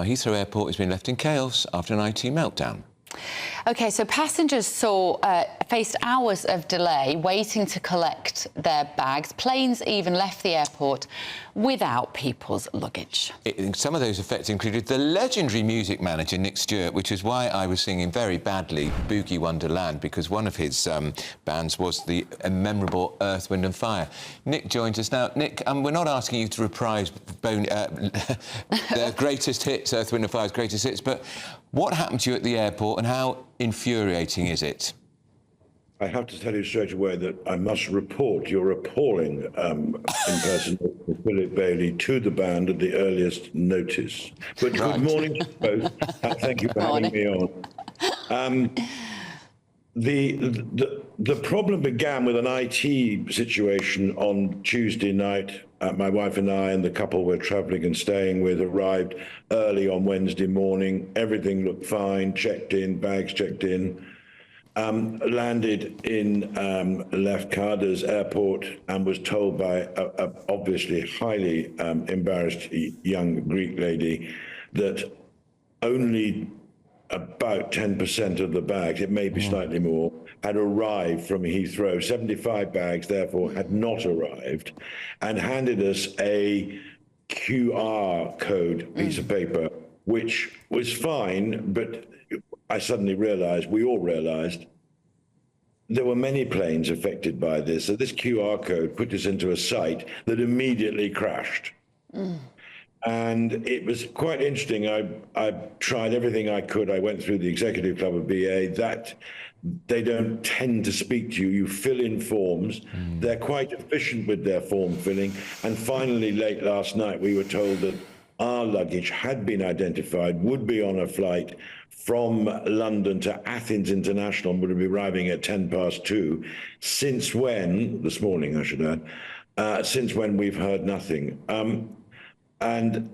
Heathrow Airport has been left in chaos after an IT meltdown. OK, so passengers faced hours of delay waiting to collect their bags. Planes even left the airport without people's luggage. Some of those effects included the legendary music manager, Nick Stewart, which is why I was singing very badly Boogie Wonderland, because one of his bands was the memorable Earth, Wind and Fire. Nick joins us now. Nick, we're not asking you to reprise the greatest hits, Earth, Wind and Fire's greatest hits, but what happened to you at the airport and how infuriating is it? I have to tell you straight away that I must report your appalling impersonation of Philip Bailey to the band at the earliest notice. But right. Good morning to both. Thank you for having me on. The problem began with an IT situation on Tuesday night. My wife and I and the couple we're travelling and staying with arrived early on Wednesday morning. Everything looked fine, checked in, bags checked in. Landed in Lefkada's airport and was told by a obviously highly embarrassed young Greek lady that only about 10% of the bags, it may be slightly more, had arrived from Heathrow. 75 bags, therefore, had not arrived, and handed us a QR code piece of paper, which was fine, but I suddenly realized, we all realized, there were many planes affected by this. So this QR code put us into a site that immediately crashed. And it was quite interesting. I tried everything I could. I went through the executive club of BA. That they don't tend to speak to you. You fill in forms. They're quite efficient with their form filling. And finally, late last night, we were told that our luggage had been identified, would be on a flight from London to Athens International, would be arriving at 2:10. Since when, this morning I should add, since when we've heard nothing. And,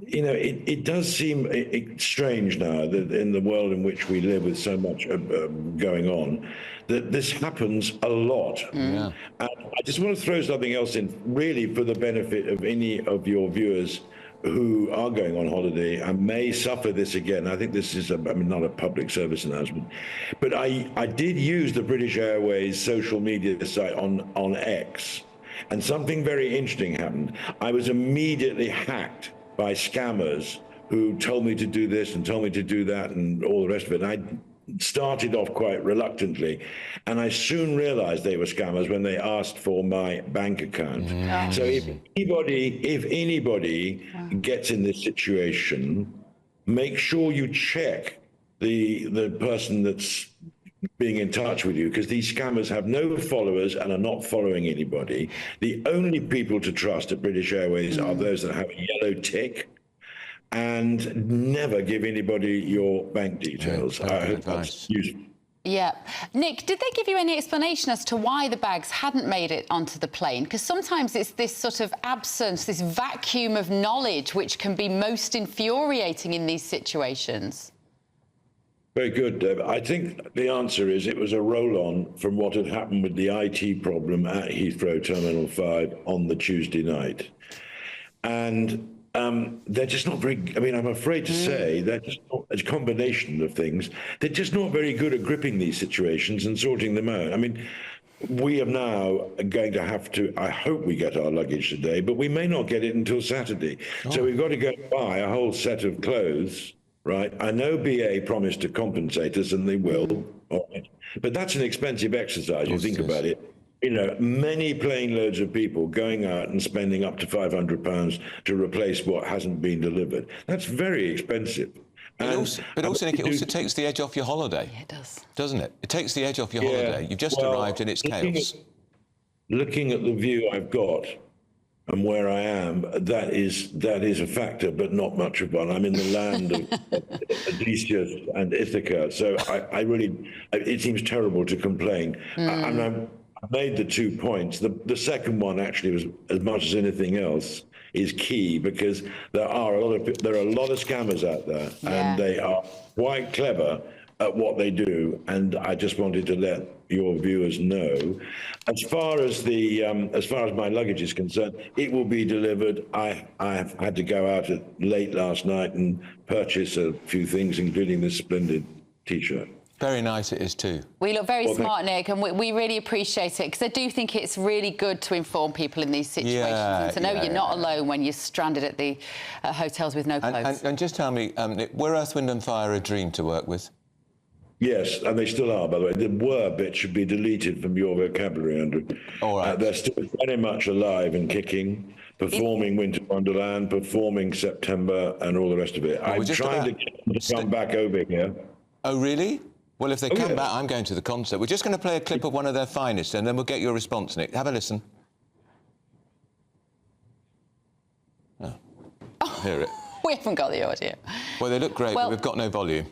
you know, it does seem strange now that in the world in which we live with so much going on, that this happens a lot. And I just want to throw something else in, really for the benefit of any of your viewers who are going on holiday and may suffer this again. I think this is, not a public service announcement, but I did use the British Airways social media site on X. And something very interesting happened. I was immediately hacked by scammers who told me to do this and told me to do that and all the rest of it. And I started off quite reluctantly. And I soon realized they were scammers when they asked for my bank account. So if anybody gets in this situation, make sure you check the person that's being in touch with you, because these scammers have no followers and are not following anybody. The only people to trust at British Airways are those that have a yellow tick, and never give anybody your bank details. I hope that's useful. Yeah. Nick, did they give you any explanation as to why the bags hadn't made it onto the plane? Because sometimes it's this sort of absence, this vacuum of knowledge, which can be most infuriating in these situations. Very good, Deb. I think the answer is it was a roll-on from what had happened with the IT problem at Heathrow Terminal 5 on the Tuesday night. And they're just not very, I'm afraid to say, they're just not, a combination of things, they're just not very good at gripping these situations and sorting them out. We are now going to have to, I hope we get our luggage today, but we may not get it until Saturday. So we've got to go buy a whole set of clothes. Right, I know BA promised to compensate us, and they will. All right. But that's an expensive exercise. You think about it. Many plane loads of people going out and spending up to £500 to replace what hasn't been delivered. That's very expensive. But also, Nick, it also takes the edge off your holiday. Yeah, it does. Doesn't it? It takes the edge off your holiday. You've just arrived and it's chaos. Looking at the view I've got and where I am, that is a factor, but not much of one. I'm in the land of Odysseus and Ithaca, so I really, it seems terrible to complain. I made the 2 points. The second one actually was, as much as anything else, is key, because there are a lot of scammers out there, and they are quite clever at what they do, and I just wanted to let your viewers know. As far as my luggage is concerned, it will be delivered. I have had to go out late last night and purchase a few things, including this splendid T-shirt. Very nice it is too. We look very smart, Nick, and we really appreciate it, because I do think it's really good to inform people in these situations and to know you're not alone when you're stranded at the hotels with no clothes. And just tell me, Nick, were Earth, Wind and Fire a dream to work with? Yes, and they still are, by the way. The "were" bit should be deleted from your vocabulary, Andrew. All right. They're still very much alive and kicking, performing Winter Wonderland, performing September, and all the rest of it. Well, I'm trying to get them to come back over here. Oh, really? Well, if they come back, I'm going to the concert. We're just going to play a clip of one of their finest, and then we'll get your response, Nick. Have a listen. Oh. Hear it. We haven't got the audio. Well, they look great, but we've got no volume.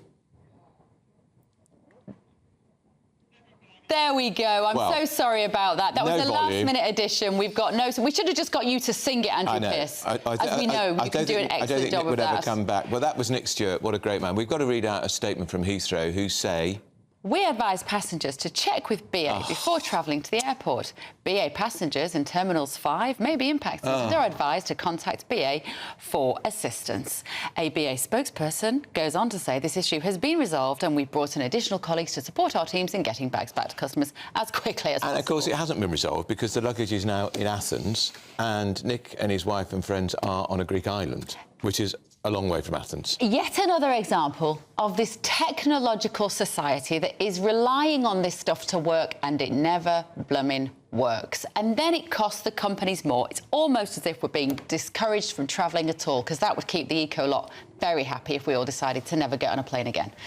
There we go. I'm so sorry about that. That was a last-minute addition. We've got no... We should have just got you to sing it, Andrew Pierce. As we know, you can do an excellent job of that. I don't think Nick would ever come back. Well, that was Nick Stewart. What a great man. We've got to read out a statement from Heathrow, who say... We advise passengers to check with BA before travelling to the airport. BA passengers in Terminals 5 may be impacted and are advised to contact BA for assistance. A BA spokesperson goes on to say this issue has been resolved and we've brought in additional colleagues to support our teams in getting bags back to customers as quickly as possible. And, of course, it hasn't been resolved because the luggage is now in Athens and Nick and his wife and friends are on a Greek island, which is a long way from Athens. Yet another example of this technological society that is relying on this stuff to work and it never blooming works. And then it costs the companies more. It's almost as if we're being discouraged from travelling at all, because that would keep the eco lot very happy if we all decided to never get on a plane again.